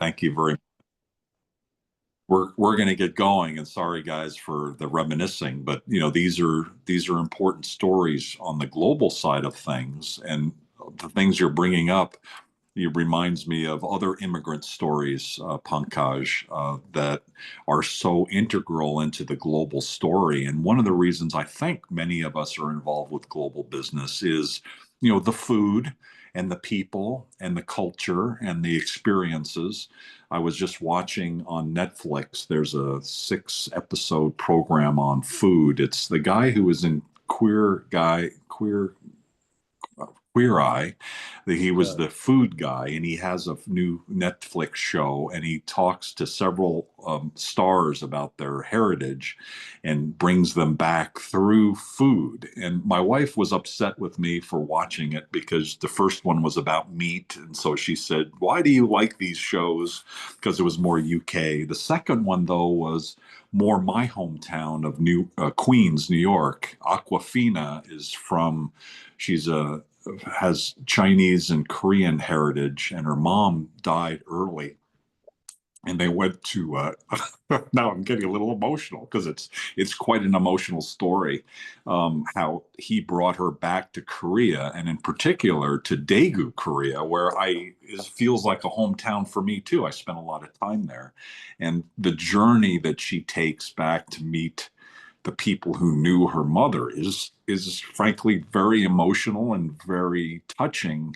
Thank you very much. We're going to get going, and sorry guys for the reminiscing, but these are important stories on the global side of things, and the things you're bringing up, it reminds me of other immigrant stories, Pankaj, that are so integral into the global story. And one of the reasons I think many of us are involved with global business is, the food and the people and the culture and the experiences. I was just watching on Netflix, there's a 6 episode program on food. It's the guy who was in Queer Eye, that he was Yeah. the food guy, and he has a new Netflix show, and he talks to several stars about their heritage and brings them back through food. And my wife was upset with me for watching it because the first one was about meat, and so she said, "Why do you like these shows?" Because it was more UK. The second one, though, was more my hometown of New Queens, New York. Aquafina is from. She's a has Chinese and Korean heritage, and her mom died early. And they went to now I'm getting a little emotional because it's quite an emotional story. How he brought her back to Korea, and in particular to Daegu, Korea, where it feels like a hometown for me too. I spent a lot of time there, and the journey that she takes back to meet the people who knew her mother is frankly very emotional and very touching,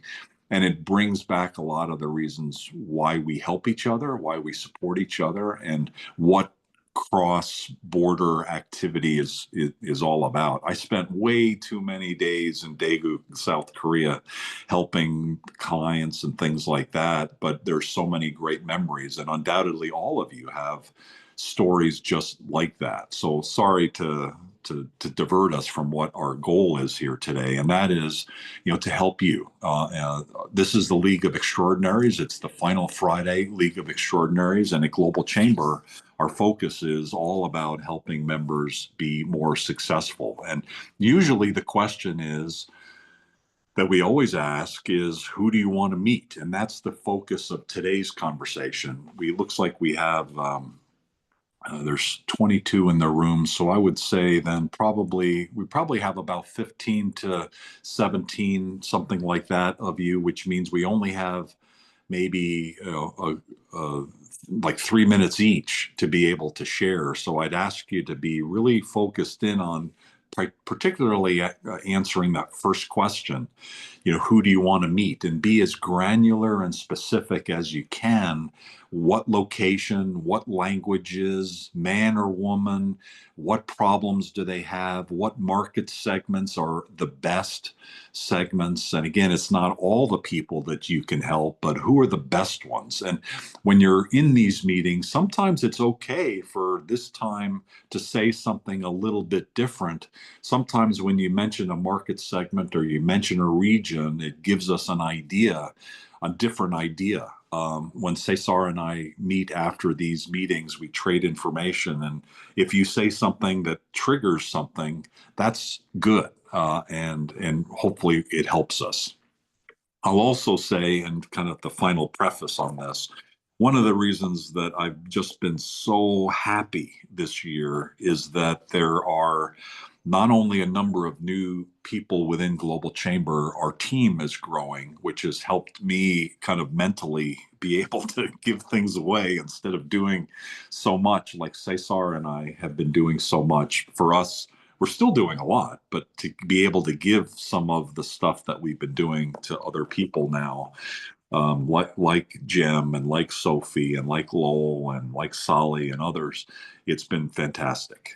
and it brings back a lot of the reasons why we help each other, why we support each other, and what cross-border activity is all about. I spent way too many days in Daegu, South Korea, helping clients and things like that, but there's so many great memories, and undoubtedly all of you have stories just like that. So sorry to divert us from what our goal is here today, and that is, to help you. This is the League of Extraordinaries. It's the final Friday League of Extraordinaries, and at Global Chamber, our focus is all about helping members be more successful. And usually the question is that we always ask is, who do you want to meet? And that's the focus of today's conversation. We looks like we have there's 22 in the room, so I would say then we probably have about 15 to 17, something like that, of you, which means we only have maybe like 3 minutes each to be able to share. So I'd ask you to be really focused in on particularly answering that first question, who do you want to meet, and be as granular and specific as you can. What location, what languages, man or woman, what problems do they have, what market segments are the best segments. And again, it's not all the people that you can help, but who are the best ones. And when you're in these meetings, sometimes it's okay for this time to say something a little bit different. Sometimes when you mention a market segment or you mention a region, it gives us an idea, a different idea. When Cesar and I meet after these meetings, we trade information. And if you say something that triggers something, that's good. And hopefully it helps us. I'll also say, and kind of the final preface on this, one of the reasons that I've just been so happy this year is that there are not only a number of new people within Global Chamber, our team is growing, which has helped me kind of mentally be able to give things away instead of doing so much like Cesar and I have been doing so much. For us, we're still doing a lot, but to be able to give some of the stuff that we've been doing to other people now, like Jim and like Sophie and like Lowell and like Solly and others, it's been fantastic.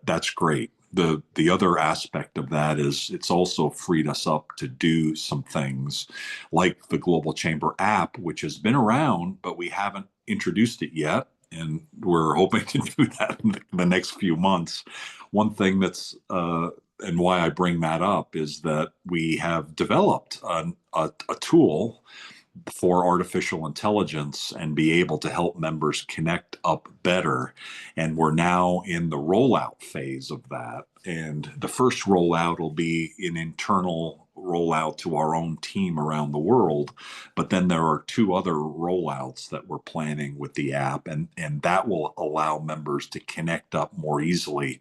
That's great. The other aspect of that is it's also freed us up to do some things like the Global Chamber app, which has been around, but we haven't introduced it yet. And we're hoping to do that in the next few months. One thing that's and why I bring that up is that we have developed a tool for artificial intelligence and be able to help members connect up better. And we're now in the rollout phase of that. And the first rollout will be in internal roll out to our own team around the world. But then there are two other rollouts that we're planning with the app, and that will allow members to connect up more easily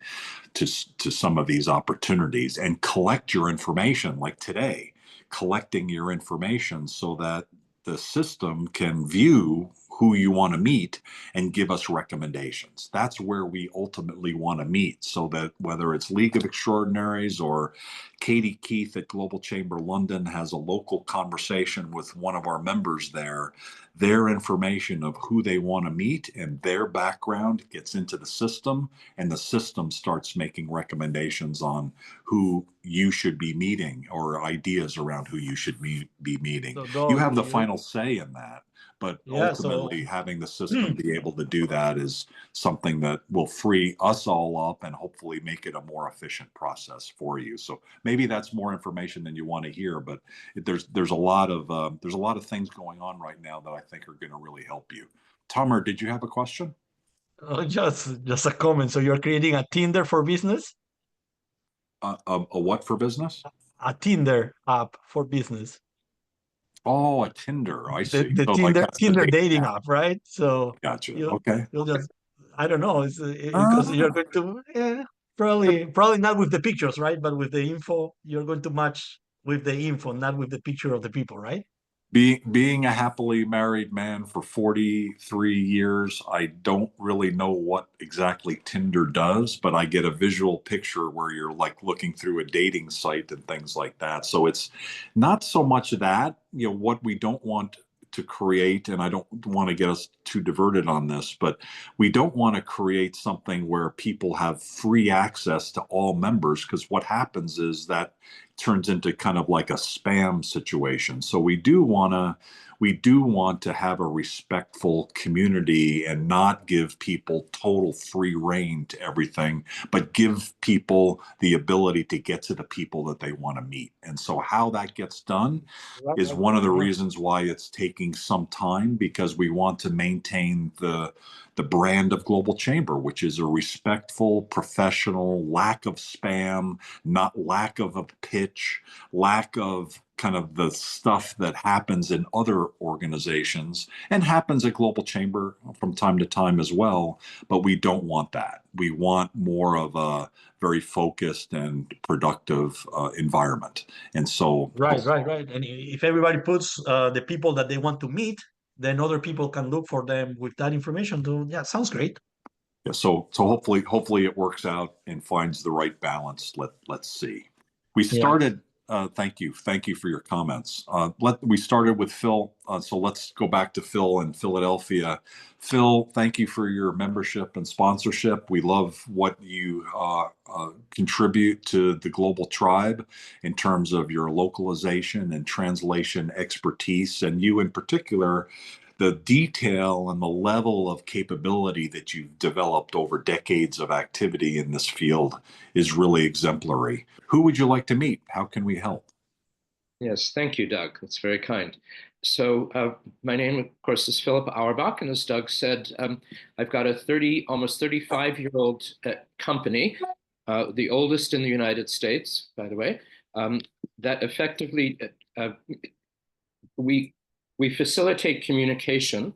to some of these opportunities and collect your information, like today, collecting your information so that the system can view who you want to meet and give us recommendations. That's where we ultimately want to meet, so that whether it's League of Extraordinaries or Katie Keith at Global Chamber London has a local conversation with one of our members there, their information of who they want to meet and their background gets into the system, and the system starts making recommendations on who you should be meeting or ideas around who you should be meeting. So You those, have the final say in that, but yeah. So ultimately having the system be able to do that is something that will free us all up and hopefully make it a more efficient process for you. So maybe that's more information than you want to hear, but there's a lot of things going on right now that I think are going to really help you. Tomer, did you have a question? just a comment. So you're creating a Tinder for business, A what for business? a Tinder app for business. Oh, a Tinder. I the, see. the So like Tinder that's the Tinder dating dating app. app, right? So Gotcha. you Okay. you'll just, I don't know, it's because you're Ah, going to, probably not with the pictures, right? But with the info, you're going to match with the info, not with the picture of the people, right? being a happily married man for 43 years, I don't really know what exactly Tinder does, but I get a visual picture where you're like looking through a dating site and things like that. So it's not so much that, what we don't want to create, and I don't want to get us too diverted on this, but we don't want to create something where people have free access to all members, because what happens is that turns into kind of like a spam situation. So we do want to have a respectful community and not give people total free reign to everything, but give people the ability to get to the people that they want to meet. And so how that gets done is Right. one of the Yeah. reasons why it's taking some time, because we want to maintain the brand of Global Chamber, which is a respectful, professional, lack of spam, not lack of a pitch, lack of kind of the stuff that happens in other organizations and happens at Global Chamber from time to time as well. But we don't want that. We want more of a very focused and productive environment. And so, Right. And if everybody puts the people that they want to meet, then other people can look for them with that information. So yeah, sounds great. yeah, so hopefully it works out and finds the right balance. Let's see. We Yeah. started. Thank you for your comments. We started with Phil, so let's go back to Phil in Philadelphia. Phil, thank you for your membership and sponsorship. We love what you contribute to the global tribe in terms of your localization and translation expertise, and you in particular, the detail and the level of capability that you've developed over decades of activity in this field is really exemplary. Who would you like to meet? How can we help? Yes, thank you, Doug. That's very kind. So, my name, of course, is Philip Auerbach, and as Doug said, I've got a almost 35-year-old company, the oldest in the United States, by the way, that effectively we we facilitate communication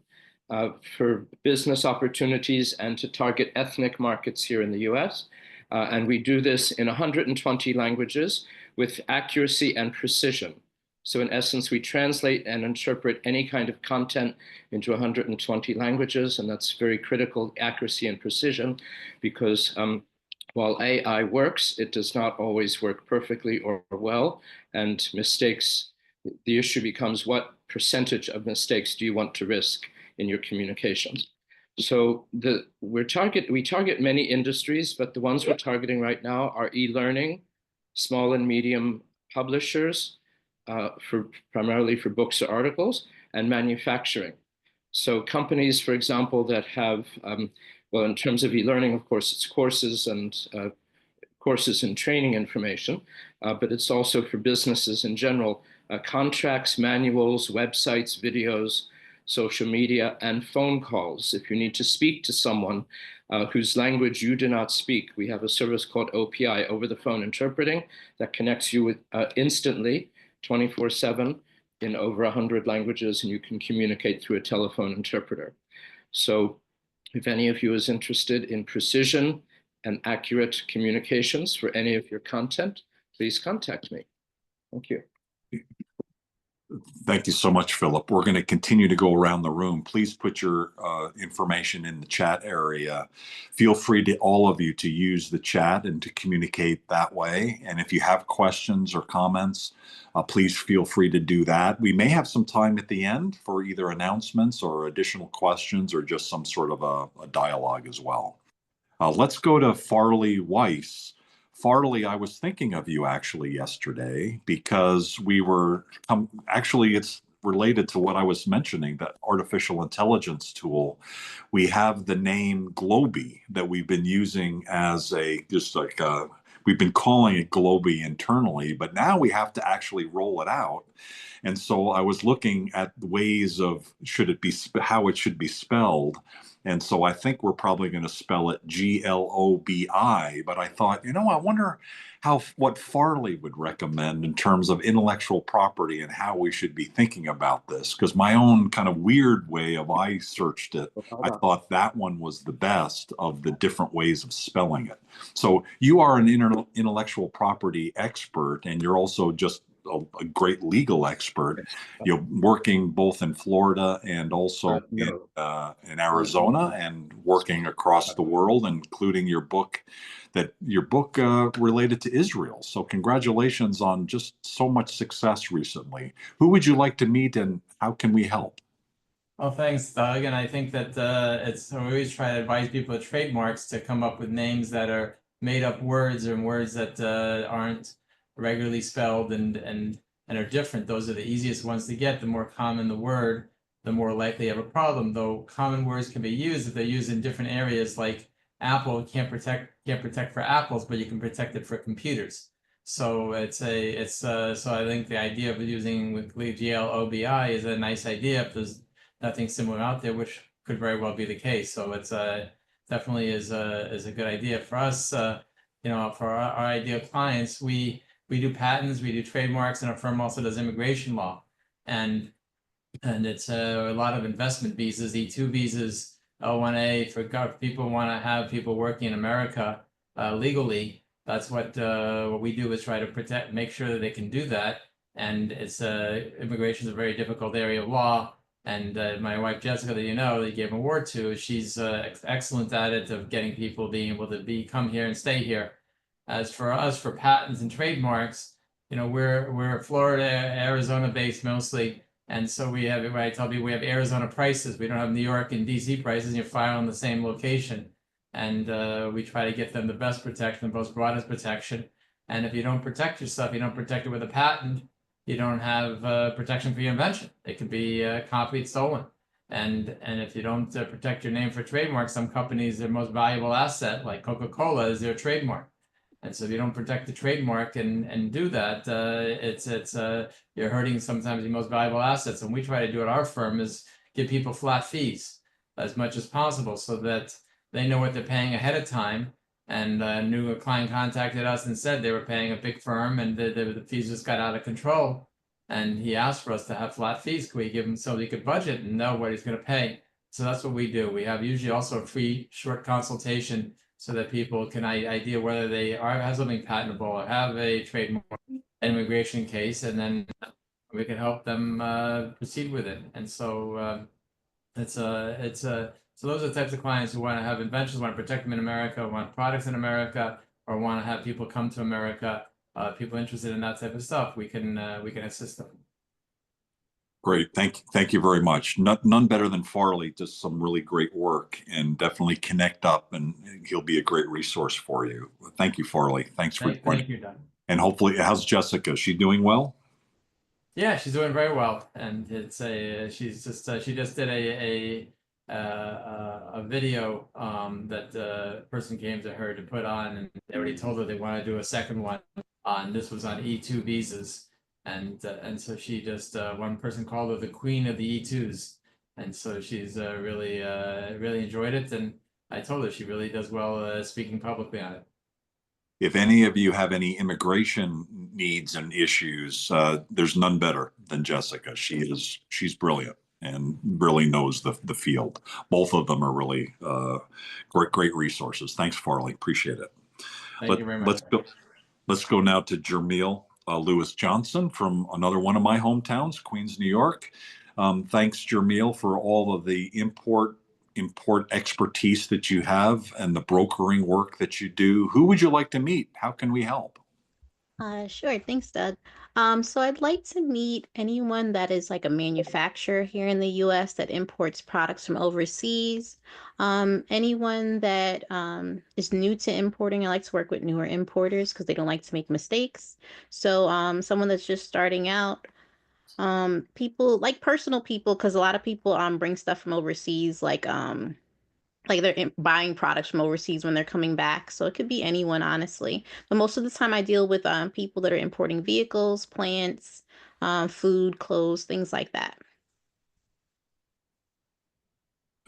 for business opportunities and to target ethnic markets here in the U.S. And we do this in 120 languages with accuracy and precision. So in essence, we translate and interpret any kind of content into 120 languages, and that's very critical, accuracy and precision, because while AI works, it does not always work perfectly or well, and mistakes, the issue becomes what percentage of mistakes do you want to risk in your communications? So we target many industries, but the ones we're targeting right now are e-learning, small and medium publishers, primarily for books or articles, and manufacturing. So companies, for example, that have, well, in terms of e-learning, of course, it's courses and training information, but it's also for businesses in general, contracts, manuals, websites, videos, social media, and phone calls. If you need to speak to someone whose language you do not speak, we have a service called OPI, over the phone interpreting, that connects you with instantly 24/7 in over 100 languages, and you can communicate through a telephone interpreter. So if any of you is interested in precision and accurate communications for any of your content, please contact me. Thank you. Thank you so much, Philip. We're going to continue to go around the room. Please put your information in the chat area. Feel free to all of you to use the chat and to communicate that way. And if you have questions or comments, please feel free to do that. We may have some time at the end for either announcements or additional questions or just some sort of a dialogue as well. Let's go to Farley Weiss. Farley, I was thinking of you actually yesterday because we were actually it's related to what I was mentioning, that artificial intelligence tool. We have the name Globy that we've been using as we've been calling it Globy internally, but now we have to actually roll it out. And so I was looking at ways of how it should be spelled. And so I think we're probably going to spell it Globi, but I thought, I wonder what Farley would recommend in terms of intellectual property and how we should be thinking about this. Because my own kind of weird way of I searched it, I thought that one was the best of the different ways of spelling it. So you are an intellectual property expert, and you're also just a great legal expert, working both in Florida and also in Arizona, and working across the world, including your book related to Israel. So congratulations on just so much success recently. Who would you like to meet, and how can we help? Well, thanks, Doug. And I think that we always try to advise people with trademarks to come up with names that are made up words or words that aren't regularly spelled and are different. Those are the easiest ones to get. The more common the word, the more likely you have a problem. Though common words can be used if they're used in different areas, like Apple can't protect for apples, but you can protect it for computers. So so I think the idea of using with GLOBI is a nice idea if there's nothing similar out there, which could very well be the case. So it's definitely is a good idea for us. For our ideal clients, we do patents, we do trademarks, and our firm also does immigration law, and it's a lot of investment visas, E2 visas, L1A for people who want to have people working in America legally. That's what we do, is try to make sure that they can do that. And it's immigration is a very difficult area of law. And my wife Jessica, that they gave an award to, she's excellent at it, of getting people being able to come here and stay here. As for us, for patents and trademarks, we're Florida, Arizona based mostly, and so we have. I tell people we have Arizona prices. We don't have New York and DC prices. And you file in the same location, and we try to get them the best protection, the most broadest protection. And if you don't protect yourself, you don't protect it with a patent, you don't have protection for your invention. It could be copied, stolen. And if you don't protect your name for trademark, some companies, their most valuable asset, like Coca-Cola, is their trademark. And so if you don't protect the trademark and do that, you're hurting sometimes your most valuable assets. And we try to do at our firm is give people flat fees as much as possible, so that they know what they're paying ahead of time. And a client contacted us and said they were paying a big firm, and the fees just got out of control. And he asked for us to have flat fees. Could we give him so he could budget and know what he's going to pay? So that's what we do. We have usually also a free short consultation, so that people can idea whether they have something patentable or have a trademark, immigration case, and then we can help them proceed with it. And so so those are the types of clients who want to have inventions, want to protect them in America, want products in America, or want to have people come to America. People interested in that type of stuff, we can assist them. Great. Thank you very much. None better than Farley. Does some really great work, and definitely connect up, and he'll be a great resource for you. Thank you, Farley. Thanks for joining. Thank you, Don. And hopefully, how's Jessica? Is she doing well? Yeah, she's doing very well, and she just did a video that a person came to her to put on, and they already told her they want to do a second one on. This was on E2 visas. And so she just one person called her the queen of the E2s, and so she's really enjoyed it. And I told her she really does well speaking publicly on it. if any of you have any immigration needs and issues, there's none better than Jessica. She's brilliant and really knows the field. Both of them are really great resources. Thanks, Farley. Appreciate it. Thank you very much. Let's go now to Jermeel Lewis Johnson from another one of my hometowns, Queens, New York. Thanks, Jermeel, for all of the import expertise that you have and the brokering work that you do. Who would you like to meet? How can we help? Sure. Thanks, Doug. So I'd like to meet anyone that is like a manufacturer here in the US that imports products from overseas. Anyone that is new to importing. I like to work with newer importers because they don't like to make mistakes. So someone that's just starting out. People like personal people because a lot of people bring stuff from overseas like they're buying products from overseas when they're coming back. So it could be anyone, honestly. But most of the time I deal with people that are importing vehicles, plants, food, clothes, things like that.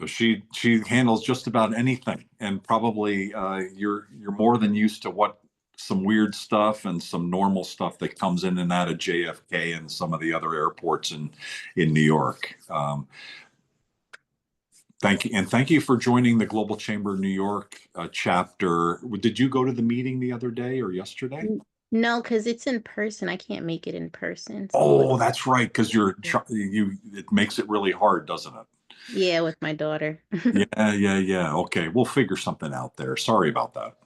So she handles just about anything, and probably you're more than used to what some weird stuff and some normal stuff that comes in and out of JFK and some of the other airports in New York. Thank you, and thank you for joining the Global Chamber New York chapter. Did you go to the meeting the other day or yesterday? No, because it's in person. I can't make it in person. So Oh, that's right, because it makes it really hard, doesn't it? yeah, with my daughter. Yeah. Okay, we'll figure something out there. Sorry about that.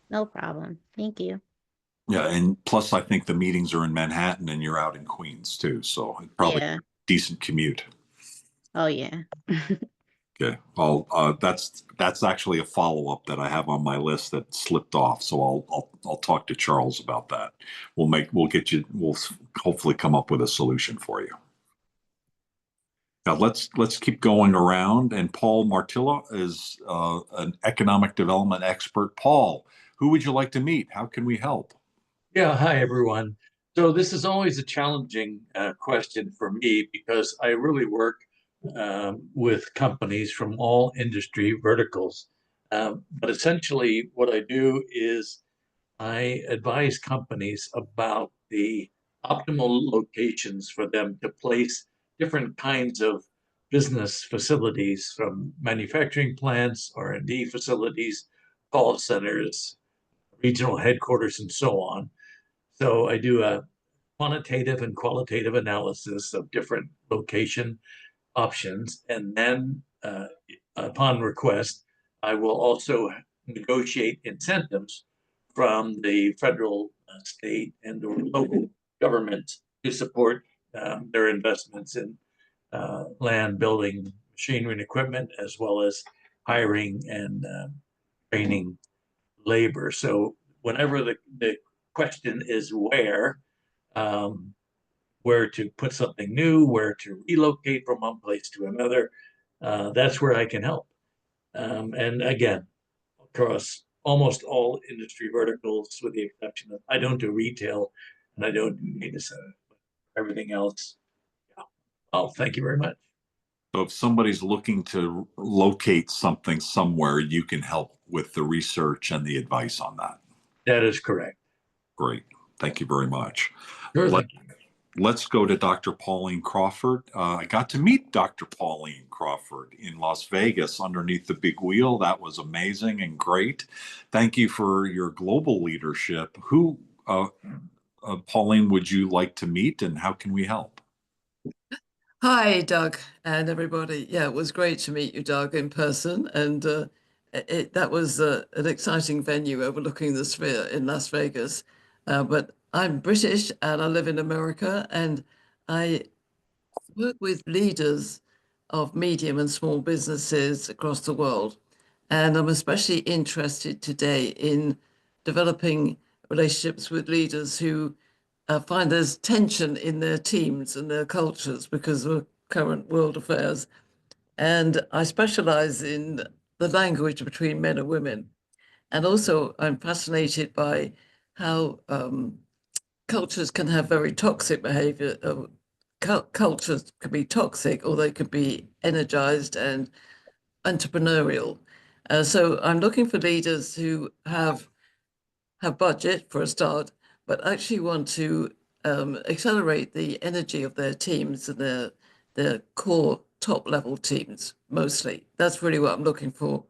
No problem. Thank you. Yeah, and plus I think the meetings are in Manhattan and you're out in Queens too, so it's probably Yeah. decent commute. Oh, yeah. Okay. That's actually a follow-up that I have on my list that slipped off. So I'll talk to Charles about that. We'll hopefully come up with a solution for you. Now let's keep going around. And Paul Martilla is an economic development expert. Paul, who would you like to meet? How can we help? Yeah, hi everyone. So this is always a challenging question for me because I really work with companies from all industry verticals. But essentially, what I do is I advise companies about the optimal locations for them to place different kinds of business facilities, from manufacturing plants, R&D facilities, call centers, regional headquarters, and so on. So I do a quantitative and qualitative analysis of different location options. And then upon request, I will also negotiate incentives from the federal, state, and or local government to support their investments in land, building, machinery, and equipment, as well as hiring and training labor. So whenever the question is um, where to put something new, where to relocate from one place to another, that's where I can help. And again, across almost all industry verticals, with the exception of I don't do retail and I don't do data center. Everything else, yeah. Oh, thank you very much. So if somebody's looking to locate something somewhere, you can help with the research and the advice on that. That is correct. Great. Thank you very much. Sure, Let, thank you. let's go to Dr. Pauline Crawford. I got to meet Dr. Pauline Crawford in Las Vegas underneath the big wheel. That was amazing and great. Thank you for your global leadership. Who, Pauline, would you like to meet and how can we help? Hi, Doug, and everybody. Yeah, it was great to meet you, Doug, in person, and that was an exciting venue overlooking the Sphere in Las Vegas. But I'm British and I live in America, and I work with leaders of medium and small businesses across the world. And I'm especially interested today in developing relationships with leaders who find there's tension in their teams and their cultures because of current world affairs. And I specialize in the language between men and women. And also, I'm fascinated by how cultures can have very toxic behavior. Cultures can be toxic or they could be energized and entrepreneurial. So I'm looking for leaders who have have budget for a start, but actually want to accelerate the energy of their teams and their core top level teams mostly. That's really what I'm looking for.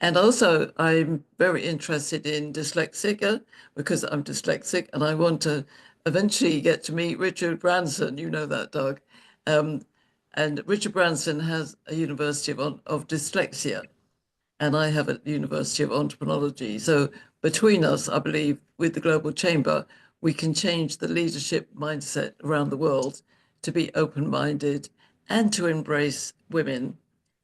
And also, I'm very interested in dyslexia because I'm dyslexic and I want to eventually get to meet Richard Branson. You know that, Doug. And Richard Branson has a University of Dyslexia, and I have a University of Entrepreneurology. So between us, I believe, with the Global Chamber, we can change the leadership mindset around the world to be open-minded and to embrace women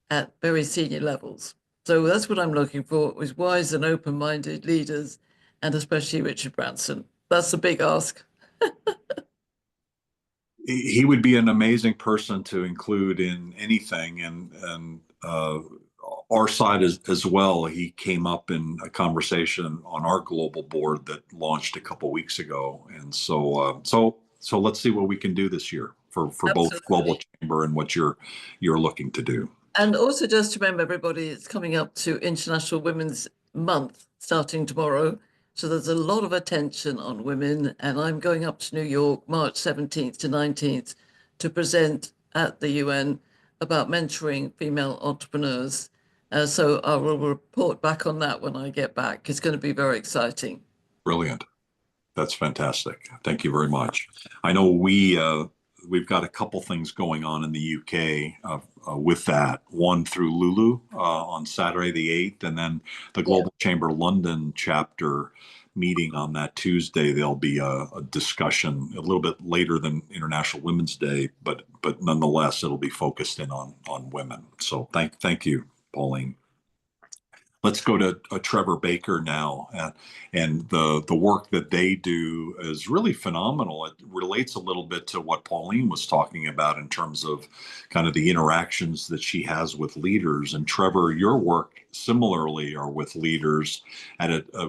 at very senior levels. So that's what I'm looking for, is wise and open-minded leaders, and especially Richard Branson. That's a big ask. He would be an amazing person to include in anything, and our side as well. He came up in a conversation on our global board that launched a couple weeks ago, and so let's see what we can do this year for both Global Absolutely. Chamber and what you're looking to do. And also just to remember, everybody, it's coming up to International Women's Month starting tomorrow. So there's a lot of attention on women, and I'm going up to New York March 17th to 19th to present at the UN about mentoring female entrepreneurs. So I will report back on that when I get back. It's going to be very exciting. Brilliant. That's fantastic. Thank you very much. I know we've got a couple things going on in the UK with that. One through Lulu on Saturday the 8th, and then the Global Chamber London chapter meeting on that Tuesday. There'll be a discussion a little bit later than International Women's Day, but nonetheless, it'll be focused in on women. So thank you, Pauline. Let's go to Trevor Baker now, and the work that they do is really phenomenal. It relates a little bit to what Pauline was talking about in terms of kind of the interactions that she has with leaders. And Trevor, your work similarly are with leaders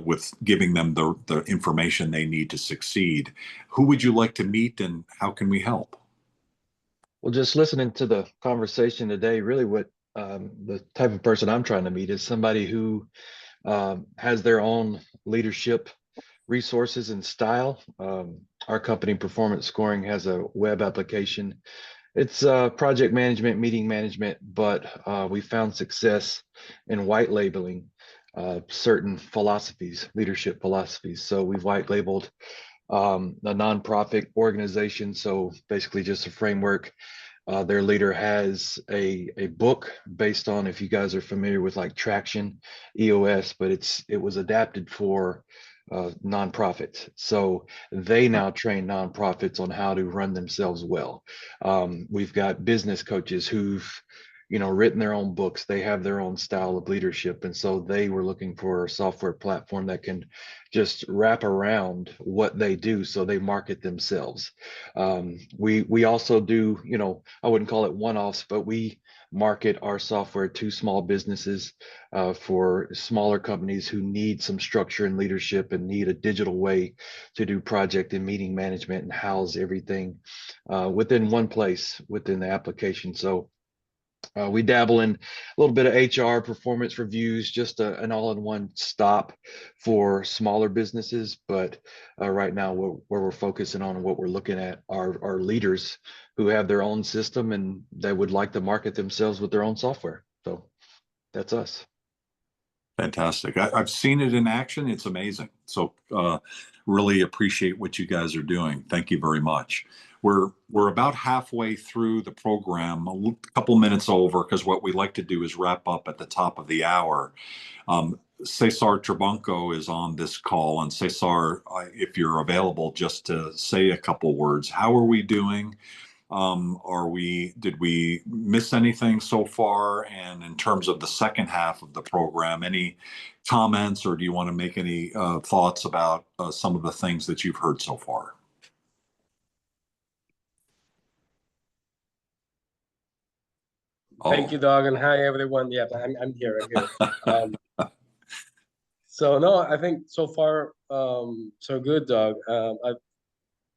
with giving them the information they need to succeed. Who would you like to meet, and how can we help? Well, just listening to the conversation today, really what the type of person I'm trying to meet is somebody who has their own leadership resources and style. Our company, Performance Scoring, has a web application. It's project management, meeting management, but we found success in white labeling certain philosophies, leadership philosophies. So we've white labeled a nonprofit organization. So basically just a framework. Their leader has a book based on, if you guys are familiar with like Traction, EOS, but it was adapted for nonprofits. So they now train nonprofits on how to run themselves well. We've got business coaches who've written their own books. They have their own style of leadership, and so they were looking for a software platform that can just wrap around what they do, so they market themselves. We also do, I wouldn't call it one-offs, but we market our software to small businesses, for smaller companies who need some structure and leadership and need a digital way to do project and meeting management and house everything within one place within the application. So we dabble in a little bit of HR, performance reviews, just an all-in-one stop for smaller businesses. But right now, where we're focusing on and what we're looking at are leaders who have their own system and they would like to market themselves with their own software. So that's us. Fantastic. I've seen it in action. It's amazing. So really appreciate what you guys are doing. Thank you very much. We're about halfway through the program, a couple minutes over, because what we like to do is wrap up at the top of the hour. Cesar Trabanco is on this call, and Cesar, if you're available, just to say a couple words. How are we doing? Did we miss anything so far? And in terms of the second half of the program, any comments, or do you want to make any thoughts about some of the things that you've heard so far? Thank you, Doug, and hi everyone. Yeah, I'm here. So no, I think so far so good, Doug.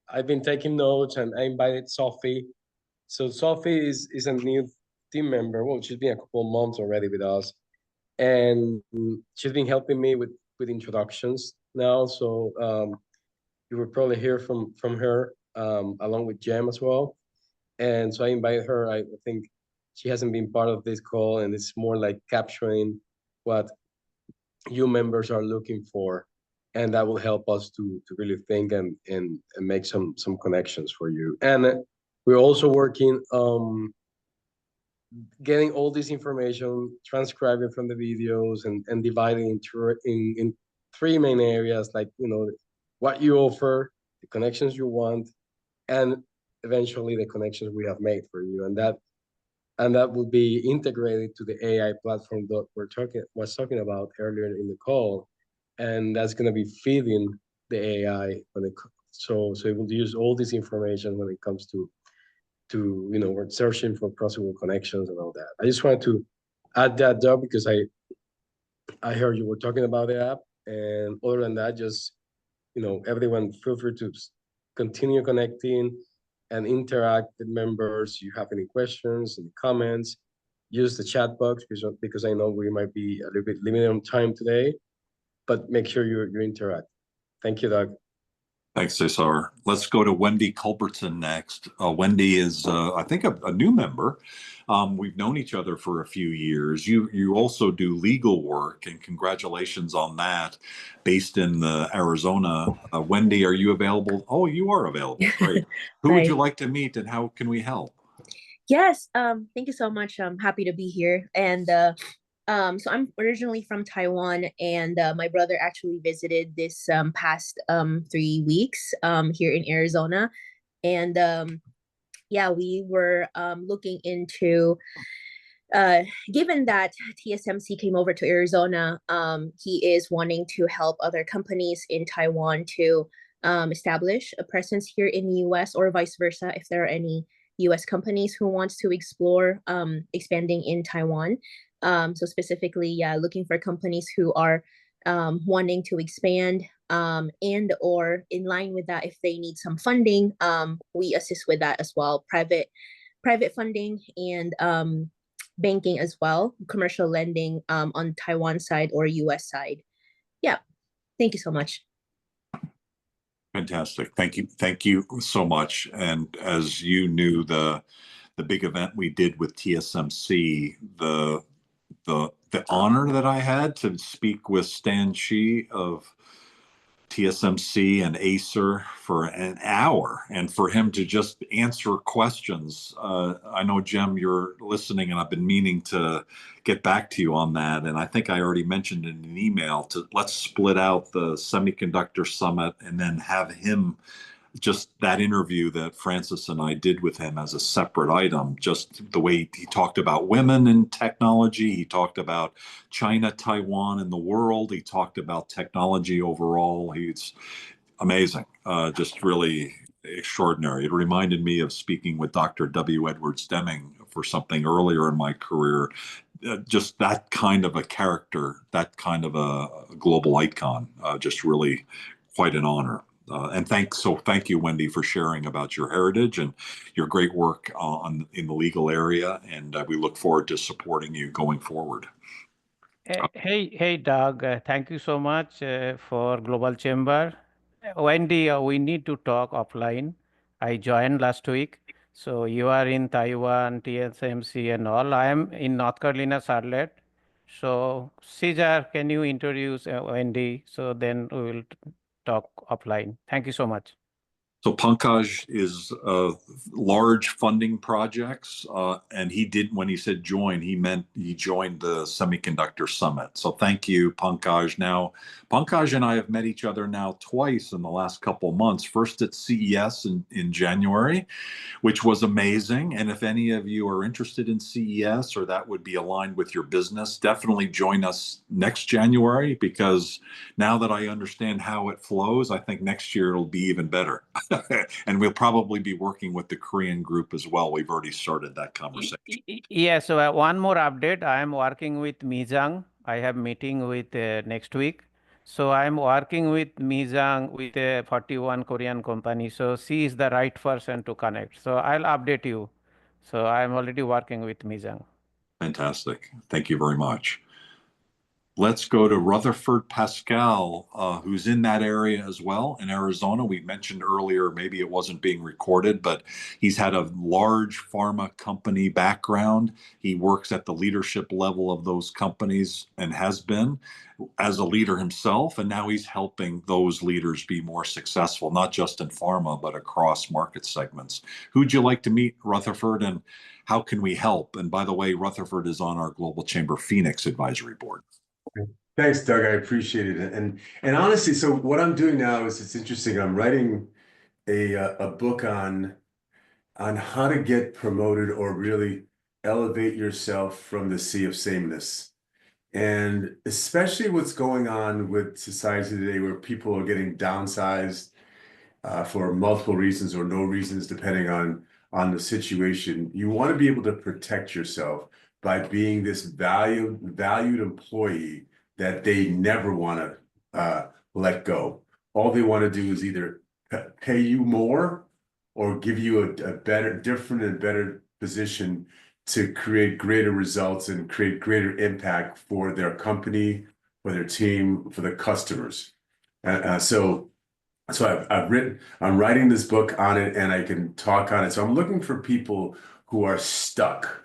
I've been taking notes, and I invited Sophie. So Sophie is a new team member. Well, she's been a couple of months already with us, and she's been helping me with introductions now, so you will probably hear from her along with Jem as well. And so I invited her. I think she hasn't been part of this call, and it's more like capturing what you members are looking for, and that will help us to really think and make some connections for you. And we're also working getting all this information, transcribing from the videos, and dividing in three main areas, like what you offer, the connections you want, and eventually the connections we have made for you, and that will be integrated to the AI platform that was talking about earlier in the call, and that's going to be feeding the AI so it will use all this information when it comes to we're searching for possible connections and all that. I just wanted to add that, Doug, because I heard you were talking about the app, and other than that, just everyone feel free to continue connecting and interact with members. You have any questions, any comments, use the chat box because I know we might be a little bit limited on time today, but make sure you interact. Thank you, Doug. Thanks, Cesar. Let's go to Wendy Culbertson next. Wendy is, I think, a new member. We've known each other for a few years. You also do legal work, and congratulations on that, based in Arizona. Wendy, are you available? Oh, you are available. Great. Who would you Hi. like to meet, and how can we help? Yes, thank you so much. I'm happy to be here. And so I'm originally from Taiwan, and my brother actually visited this past 3 weeks here in Arizona. And yeah, we were looking into given that TSMC came over to Arizona, he is wanting to help other companies in Taiwan to establish a presence here in the US, or vice versa, if there are any US companies who wants to explore expanding in Taiwan. So specifically, yeah, looking for companies who are wanting to expand, and or in line with that, if they need some funding, we assist with that as well, private funding, and banking as well, commercial lending on Taiwan side or US side. Yeah, thank you so much. Fantastic. Thank you so much. And as you knew, the big event we did with TSMC, the honor that I had to speak with Stan Shi of TSMC and Acer for an hour, and for him to just answer questions. I know, Jem, you're listening, and I've been meaning to get back to you on that. And I think I already mentioned in an email to let's split out the semiconductor summit and then have him, just that interview that Francis and I did with him, as a separate item. Just the way he talked about women in technology, he talked about China, Taiwan, and the world. He talked about technology overall. He's amazing, just really extraordinary. It reminded me of speaking with Dr. W. Edwards Deming for something earlier in my career. Just that kind of a character, that kind of a global icon, just really quite an honor. And thank you, Wendy, for sharing about your heritage and your great work in the legal area. And we look forward to supporting you going forward. Hey, Doug. Thank you so much for Global Chamber. Wendy, we need to talk offline. I joined last week. So you are in Taiwan, TSMC, and all. I am in North Carolina, Charlotte. So Cesar, can you introduce Wendy? So then we will talk offline. Thank you so much. So Pankaj is large funding projects, and when he said join, he meant he joined the Semiconductor Summit. So thank you, Pankaj. Now, Pankaj and I have met each other now twice in the last couple of months. First at CES in January, which was amazing. And if any of you are interested in CES, or that would be aligned with your business, definitely join us next January, because now that I understand how it flows, I think next year it'll be even better. And we'll probably be working with the Korean group as well. We've already started that conversation. Yeah, so one more update. I am working with Mijang. I have meeting with next week. So I am working with Mijang with a 41 Korean company. So she is the right person to connect. So I'll update you. So I am already working with Mijang. Fantastic. Thank you very much. Let's go to Rutherford Pascal, who's in that area as well in Arizona. We mentioned earlier, maybe it wasn't being recorded, but he's had a large pharma company background. He works at the leadership level of those companies and has been as a leader himself. And now he's helping those leaders be more successful, not just in pharma, but across market segments. Who'd you like to meet, Rutherford, and how can we help? And by the way, Rutherford is on our Global Chamber Phoenix Advisory Board. Thanks, Doug. I appreciate it. And honestly, so what I'm doing now is it's interesting. I'm writing a book on how to get promoted or really elevate yourself from the sea of sameness. And especially what's going on with society today, where people are getting downsized for multiple reasons or no reasons, depending on the situation. You want to be able to protect yourself by being this valued employee that they never want to let go. All they want to do is either pay you more or give you a better, different and better position to create greater results and create greater impact for their company, for their team, for the customers. So I'm writing this book on it and I can talk on it. So I'm looking for people who are stuck,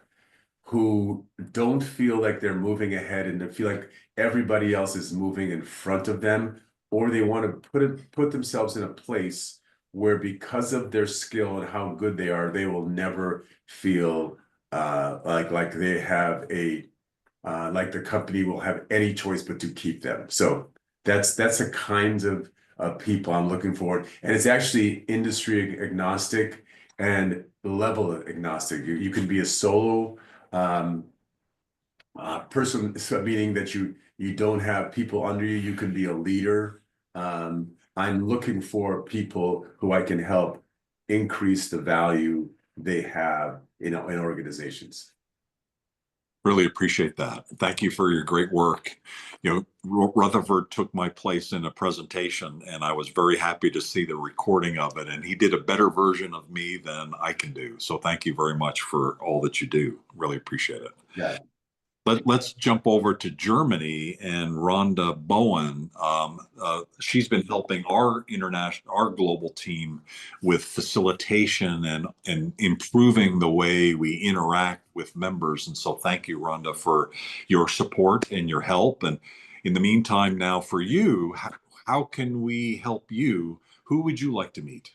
who don't feel like they're moving ahead and they feel like everybody else is moving in front of them, or they want to put themselves in a place where because of their skill and how good they are, they will never feel like they have like the company will have any choice but to keep them. So that's the kinds of people I'm looking for. And it's actually industry agnostic and level agnostic. You can be a solo person, so meaning that you don't have people under you. You can be a leader. I'm looking for people who I can help increase the value they have in organizations. Really appreciate that. Thank you for your great work. You know, Rutherford took my place in a presentation, and I was very happy to see the recording of it. And he did a better version of me than I can do. So thank you very much for all that you do. Really appreciate it. Yeah. Let's jump over to Germany and Rhonda Bowen. She's been helping our global team with facilitation and improving the way we interact with members. And so thank you, Rhonda, for your support and your help. And in the meantime, now for you, how can we help you? Who would you like to meet?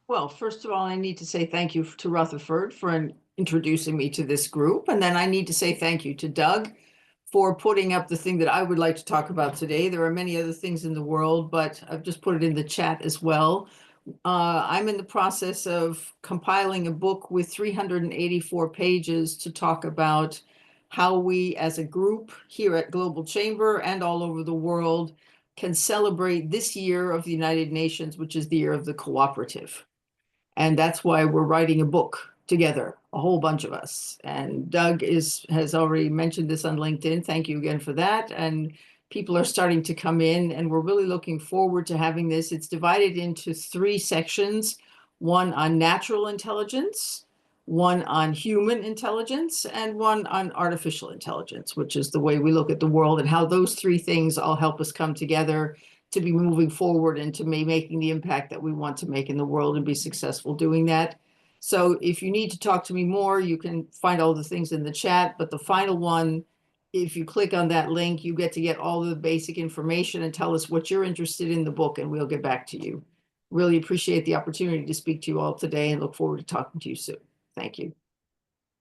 Well, first of all, I need to say thank you to Rutherford for introducing me to this group. And then I need to say thank you to Doug for putting up the thing that I would like to talk about today. There are many other things in the world, but I've just put it in the chat as well. I'm in the process of compiling a book with 384 pages to talk about how we as a group here at Global Chamber and all over the world can celebrate this year of the United Nations, which is the year of the cooperative. And that's why we're writing a book together, a whole bunch of us. And Doug has already mentioned this on LinkedIn. Thank you again for that. And people are starting to come in, and we're really looking forward to having this. It's divided into 3 sections, one on natural intelligence, one on human intelligence, and one on artificial intelligence, which is the way we look at the world and how those 3 things all help us come together to be moving forward and to be making the impact that we want to make in the world and be successful doing that. So if you need to talk to me more, you can find all the things in the chat. But the final one, if you click on that link, you get to get all the basic information and tell us what you're interested in the book, and we'll get back to you. Really appreciate the opportunity to speak to you all today and look forward to talking to you soon. Thank you.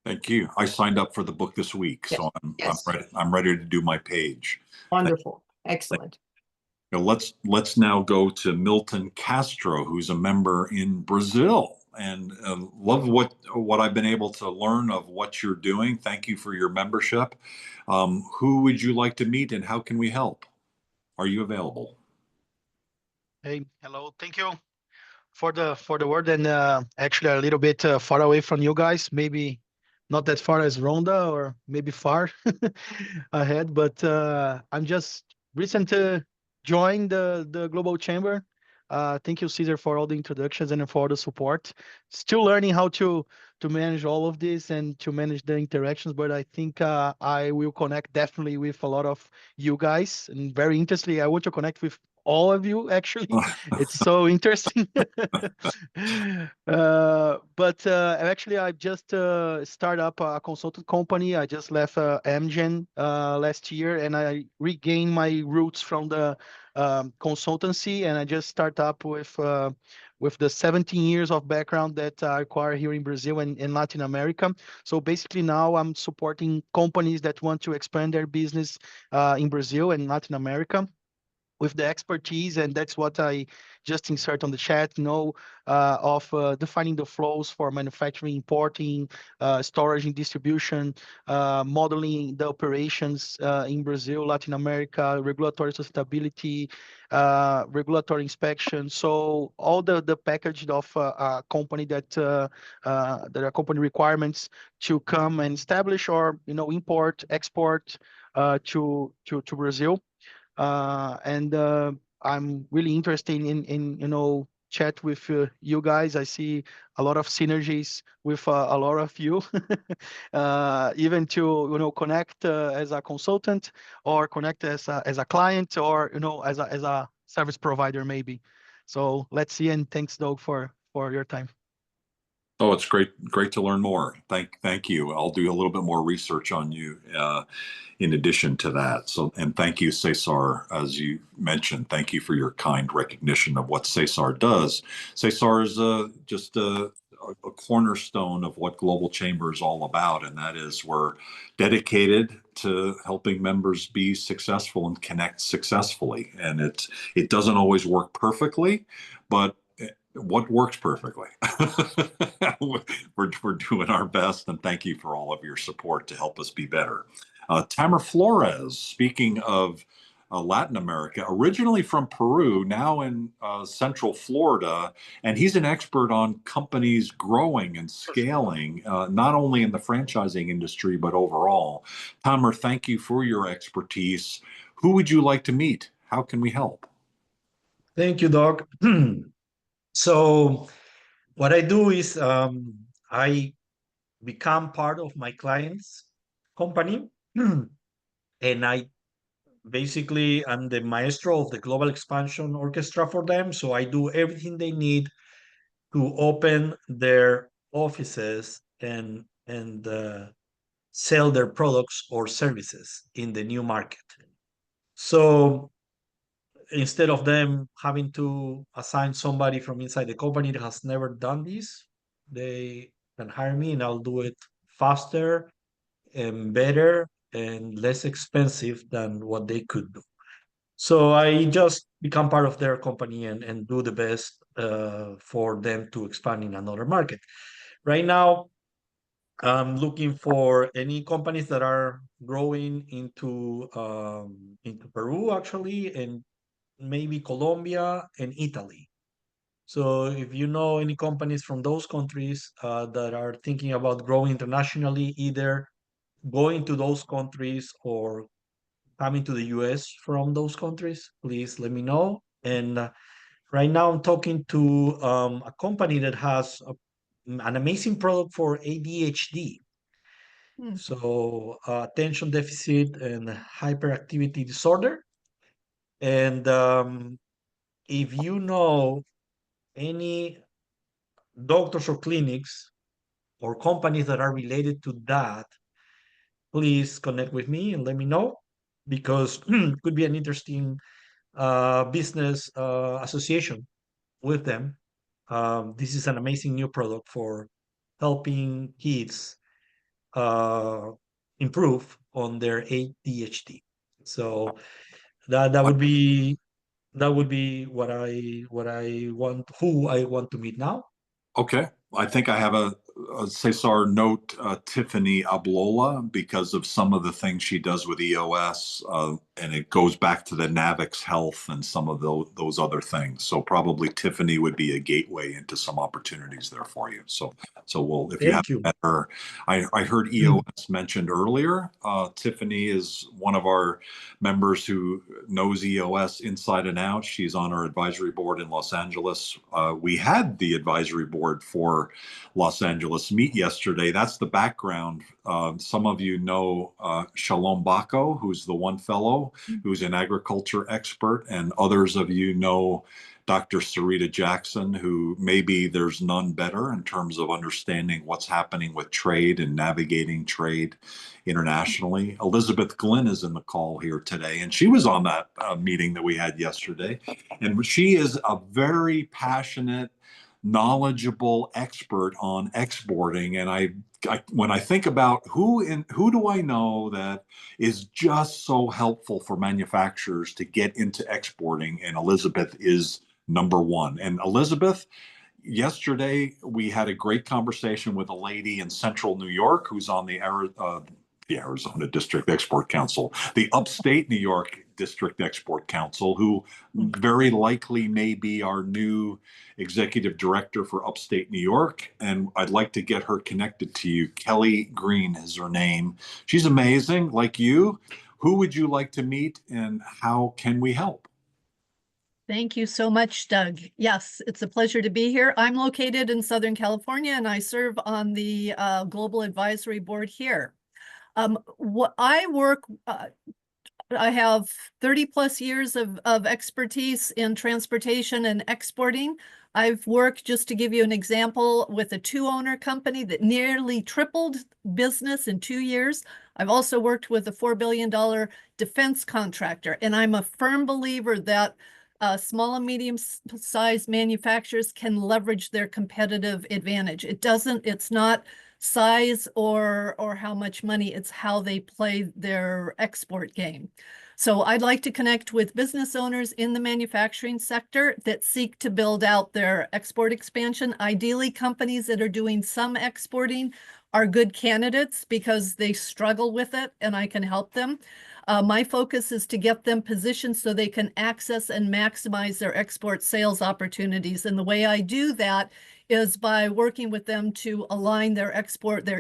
Thank you. I signed up for the book this week, Yes. so Yes. I'm ready to do my page. Wonderful. Excellent. Now let's now go to Milton Castro, who's a member in Brazil, and love what I've been able to learn of what you're doing. Thank you for your membership. Who would you like to meet, and how can we help? Are you available? Hey, hello. Thank you for the word, and actually a little bit far away from you guys. Maybe not that far as Rhonda, or maybe far ahead. But I'm just recent to join the Global Chamber. Thank you, Caesar, for all the introductions and for the support. Still learning how to manage all of this and to manage the interactions, but I think I will connect definitely with a lot of you guys. And very interestingly, I want to connect with all of you, actually. It's so interesting. But actually, I just started up a consultant company. I just left Amgen last year, and I regained my roots from the consultancy, and I just start up with the 17 years of background that I acquired here in Brazil and in Latin America. So basically now I'm supporting companies that want to expand their business in Brazil and Latin America with the expertise, and that's what I just insert on the chat, of defining the flows for manufacturing, importing, storage and distribution, modeling the operations in Brazil, Latin America, regulatory sustainability, regulatory inspection. So all the package of a company that there are company requirements to come and establish or import, export to Brazil. And I'm really interested in chat with you guys. I see a lot of synergies with a lot of you, even to connect as a consultant or connect as a client or as a service provider maybe. So let's see, and thanks, Doug, for your time. Oh, it's great to learn more. Thank you. I'll do a little bit more research on you in addition to that. So, and thank you, Cesar, as you mentioned. Thank you for your kind recognition of what Cesar does. Cesar is just a cornerstone of what Global Chamber is all about, and that is we're dedicated to helping members be successful and connect successfully. And it doesn't always work perfectly, but what works perfectly. we're doing our best, and thank you for all of your support to help us be better. Tamer Flores, speaking of Latin America, originally from Peru, now in Central Florida, and he's an expert on companies growing and scaling, not only in the franchising industry, but overall. Tamer, thank you for your expertise. Who would you like to meet? How can we help? Thank you, Doc. So what I do is I become part of my client's company, and I basically I'm the maestro of the global expansion orchestra for them. So I do everything they need to open their offices and sell their products or services in the new market. So instead of them having to assign somebody from inside the company that has never done this, they can hire me and I'll do it faster and better and less expensive than what they could do. So I just become part of their company and do the best for them to expand in another market. Right now, I'm looking for any companies that are growing into Peru actually, and maybe Colombia and Italy. So if you know any companies from those countries that are thinking about growing internationally, either going to those countries or coming to the US from those countries, please let me know. And right now I'm talking to a company that has an amazing product for ADHD. So attention deficit and hyperactivity disorder. And if you know any doctors or clinics or companies that are related to that, please connect with me and let me know, because it could be an interesting business association with them. This is an amazing new product for helping kids uh, improve on their ADHD. So that would be what I want, who I want to meet now. Okay. I think I have a Cesar note, Tiffany Ablola, because of some of the things she does with EOS. and it goes back to the Navix Health and some of those other things. So probably Tiffany would be a gateway into some opportunities there for you. So we'll, if you Thank haven't you. met her, I heard EOS mentioned earlier. Tiffany is one of our members who knows EOS inside and out. She's on our advisory board in Los Angeles. We had the advisory board for Los Angeles meet yesterday. That's the background. Some of you know Shalom Bako, who's the one fellow who's an agriculture expert, and others of you know Dr. Sarita Jackson, who maybe there's none better in terms of understanding what's happening with trade and navigating trade internationally. Elizabeth Glynn is in the call here today, and she was on that meeting that we had yesterday. And she is a very passionate, knowledgeable expert on exporting. And I when I think about who do I know that is just so helpful for manufacturers to get into exporting, and Elizabeth is number one. And Elizabeth, yesterday we had a great conversation with a lady in central New York who's on the Arizona District Export Council, the upstate New York District Export Council, who very likely may be our new executive director for upstate New York. And I'd like to get her connected to you. Kelly Green is her name. She's amazing, like you. Who would you like to meet, and how can we help? Thank you so much, Doug. Yes, it's a pleasure to be here. I'm located in Southern California, and I serve on the Global Advisory Board here. I have 30 plus years of expertise in transportation and exporting. I've worked, just to give you an example, with a 2-owner company that nearly tripled business in 2 years. I've also worked with a $4 billion defense contractor, and I'm a firm believer that small and medium-sized manufacturers can leverage their competitive advantage. It's not size or how much money, it's how they play their export game. So I'd like to connect with business owners in the manufacturing sector that seek to build out their export expansion. Ideally, companies that are doing some exporting are good candidates because they struggle with it, and I can help them. My focus is to get them positioned so they can access and maximize their export sales opportunities. And the way I do that is by working with them to align their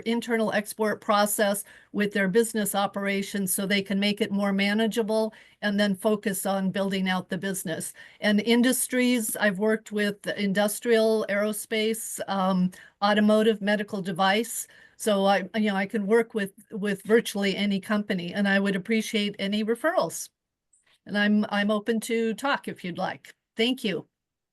internal export process with their business operations so they can make it more manageable and then focus on building out the business. And industries, I've worked with industrial, aerospace, automotive, medical device. So I can work with virtually any company, and I would appreciate any referrals. And I'm open to talk if you'd like. Thank you.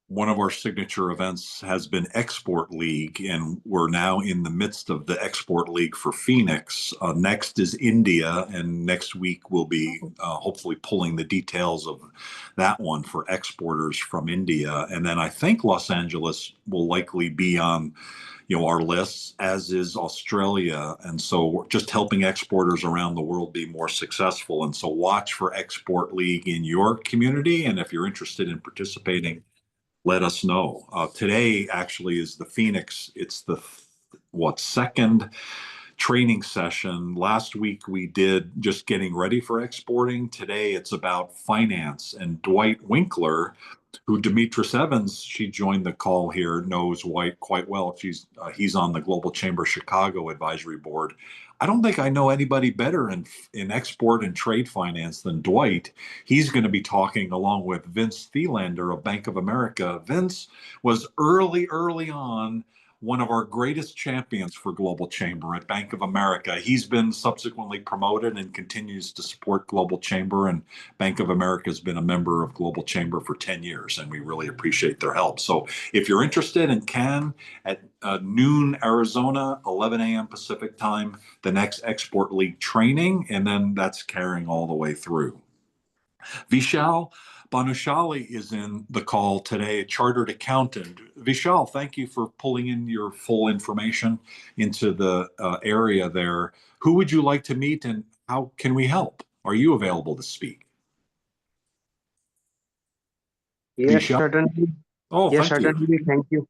One of our signature events has been Export League, and we're now in the midst of the Export League for Phoenix. Next is India, and next week we'll be hopefully pulling the details of that one for exporters from India. And then I think Los Angeles will likely be on our lists, as is Australia. And so we're just helping exporters around the world be more successful. And so watch for Export League in your community. And if you're interested in participating, let us know. Today actually is the Phoenix. It's the second training session. Last week we did just getting ready for exporting. Today it's about finance. And Dwight Winkler, who Demetris Evans, she joined the call here, knows Dwight quite well. He's on the Global Chamber Chicago Advisory Board. I don't think I know anybody better in export and trade finance than Dwight. He's going to be talking along with Vince Thielander of Bank of America. Vince was early on one of our greatest champions for Global Chamber at Bank of America. He's been subsequently promoted and continues to support Global Chamber, and Bank of America has been a member of Global Chamber for 10 years, and we really appreciate their help. So if you're interested and can, at noon Arizona, 11 a.m. Pacific time, the next Export League training, and then that's carrying all the way through. Vishal Banushali is in the call today, a chartered accountant. Vishal, thank you for pulling in your full information into the area there. Who would you like to meet, and how can we help? Are you available to speak? Yes, Vishal? certainly. Oh, Yes, thank you. certainly. Thank you.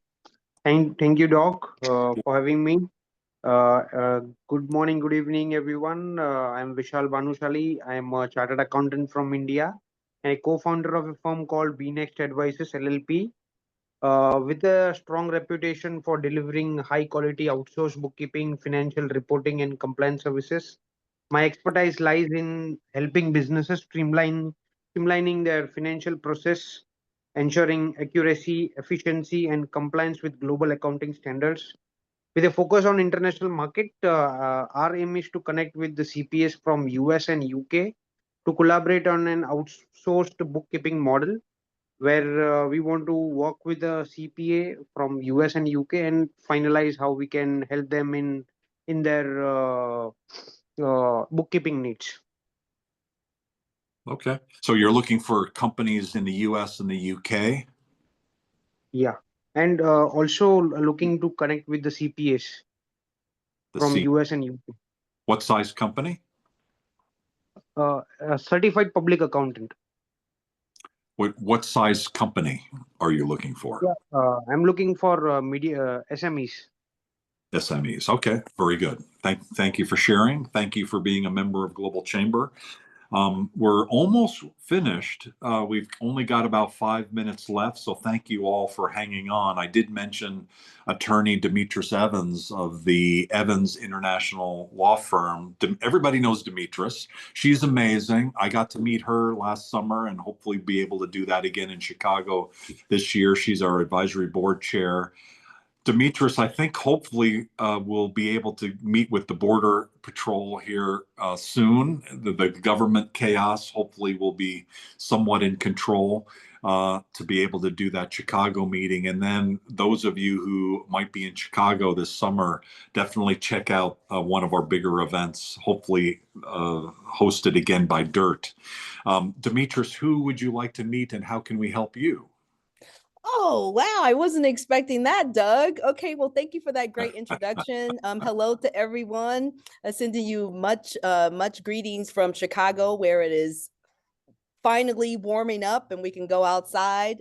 Thank you, Doc, for having me. Good morning, good evening, everyone. I'm Vishal Banushali. I'm a chartered accountant from India and a co-founder of a firm called BNext Advisors LLP, with a strong reputation for delivering high-quality outsourced bookkeeping, financial reporting, and compliance services. My expertise lies in helping businesses streamlining their financial process, ensuring accuracy, efficiency, and compliance with global accounting standards. With a focus on international market, our aim is to connect with the CPS from US and UK to collaborate on an outsourced bookkeeping model where we want to work with a CPA from US and UK and finalize how we can help them in their bookkeeping needs. Okay. So you're looking for companies in the US and the UK? Yeah, and also looking to connect with the CPAs The from C US and UK. What size company? A certified public accountant. What size company are you looking for? Yeah, I'm looking for media SMEs. SMEs. Okay, very good. Thank you for sharing. Thank you for being a member of Global Chamber. We're almost finished. We've only got about 5 minutes left, so thank you all for hanging on. I did mention attorney Demetris Evans of the Evans International Law Firm. Everybody knows Demetris. She's amazing. I got to meet her last summer and hopefully be able to do that again in Chicago this year. She's our advisory board chair. Demetris, I think hopefully we'll be able to meet with the Border Patrol here soon. The government chaos hopefully will be somewhat in control to be able to do that Chicago meeting. And then those of you who might be in Chicago this summer, definitely check out one of our bigger events, hopefully hosted again by DIRT. Demetris, who would you like to meet and how can we help you? Oh, wow. I wasn't expecting that, Doug. Okay, well, thank you for that great introduction. Hello to everyone. Sending you much greetings from Chicago, where it is finally warming up and we can go outside.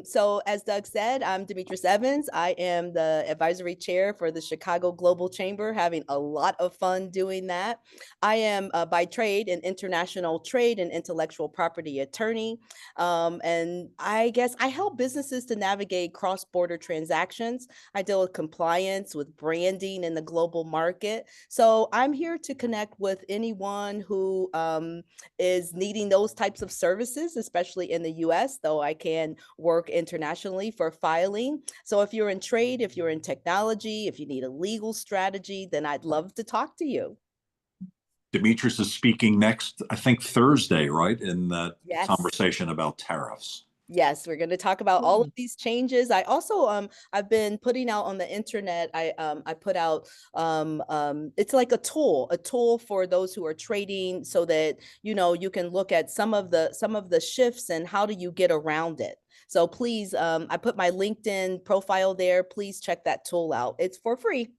So as Doug said, I'm Demetris Evans. I am the advisory chair for the Chicago Global Chamber, having a lot of fun doing that. I am by trade an international trade and intellectual property attorney. And I guess I help businesses to navigate cross-border transactions. I deal with compliance, with branding in the global market. So I'm here to connect with anyone who is needing those types of services, especially in the US, though I can work internationally for filing. So if you're in trade, if you're in technology, if you need a legal strategy, then I'd love to talk to you. Demetris is speaking next, I think Thursday, right? In that Yes. conversation about tariffs. Yes, we're going to talk about all of these changes. I also I've been putting out on the internet. I put out it's like a tool for those who are trading, so that you can look at some of the shifts and how do you get around it. So please, I put my LinkedIn profile there. Please check that tool out. It's for free.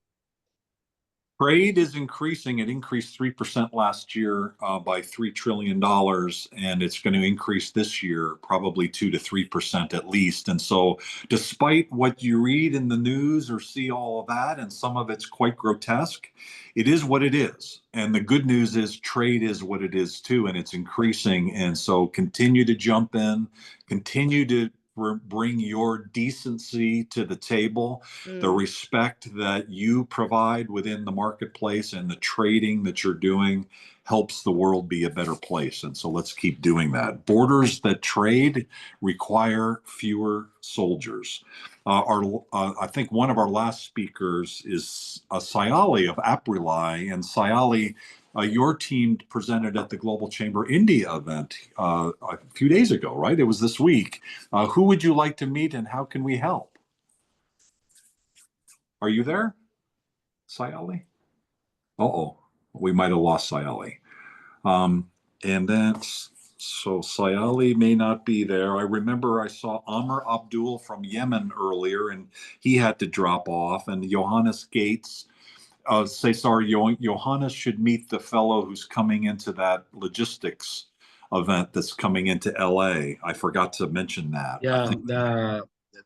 Trade is increasing. It increased 3% last year by $3 trillion, and it's going to increase this year probably 2 to 3% at least. And so, despite what you read in the news or see all of that, and some of it's quite grotesque, it is what it is. And the good news is trade is what it is too, and it's increasing. And so, continue to jump in, continue to bring your decency to the table, the respect that you provide within the marketplace and the trading that you're doing helps the world be a better place. And so let's keep doing that. Borders that trade require fewer soldiers. I think one of our last speakers is Sayali of Aprili, and Sayali, your team presented at the Global Chamber India event a few days ago, right? It was this week. Who would you like to meet and how can we help? Are you there, Sayali? Uh-oh, we might have lost Sayali. And then, so Sayali may not be there. I remember I saw Amr Abdul from Yemen earlier, and he had to drop off. And Johannes Gates, Johannes should meet the fellow who's coming into that logistics event that's coming into LA. I forgot to mention that. Yeah,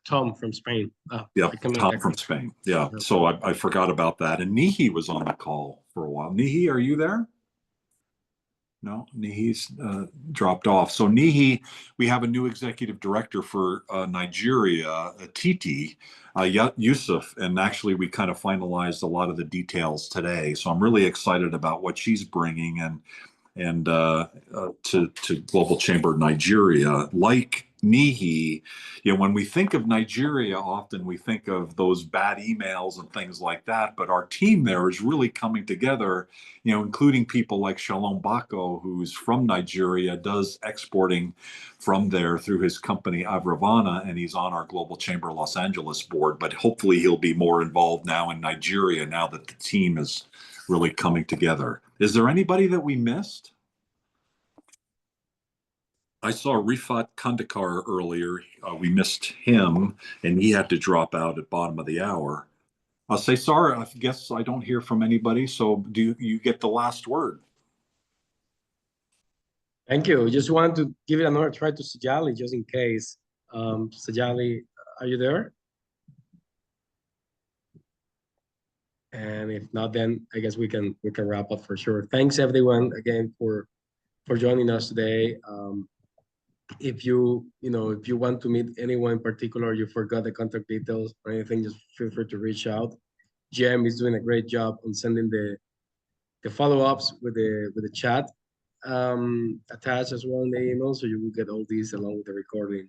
Tom from Spain. Yeah, Tom from Spain. Yeah, so I forgot about that. And Nihi was on the call for a while. Nihi, are you there? No, Nihi's dropped off. So Nihi, we have a new executive director for Nigeria, Titi Yusuf, and actually we kind of finalized a lot of the details today. So I'm really excited about what she's bringing and to Global Chamber Nigeria. Like Nihi, when we think of Nigeria, often we think of those bad emails and things like that. But our team there is really coming together, including people like Shalom Bako, who's from Nigeria, does exporting from there through his company Avravana, and he's on our Global Chamber Los Angeles board. But hopefully he'll be more involved now in Nigeria now that the team is really coming together. Is there anybody that we missed? I saw Rifat Kandakar earlier. We missed him, and he had to drop out at bottom of the hour. I'll say sorry. I guess I don't hear from anybody. So do you get the last word? Thank you. Just want to give it another try to Sajali, just in case. Sajali, are you there? And if not, then I guess we can wrap up for sure. Thanks everyone again for joining us today. If you want to meet anyone in particular, you forgot the contact details or anything, just feel free to reach out. GM is doing a great job on sending the follow-ups with the chat attached as well in the email, so you will get all these along with the recording.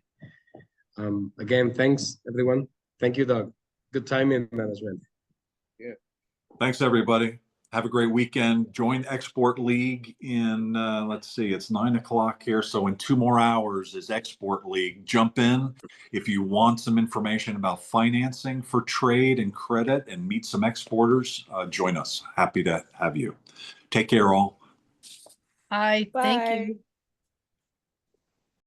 Again, thanks everyone. Thank you, Doug. Good timing management. Yeah. Thanks everybody. Have a great weekend. Join Export League in, let's see, it's 9 o'clock here. So in 2 more hours is Export League. Jump in. If you want some information about financing for trade and credit and meet some exporters, join us. Happy to have you. Take care all. Thank you.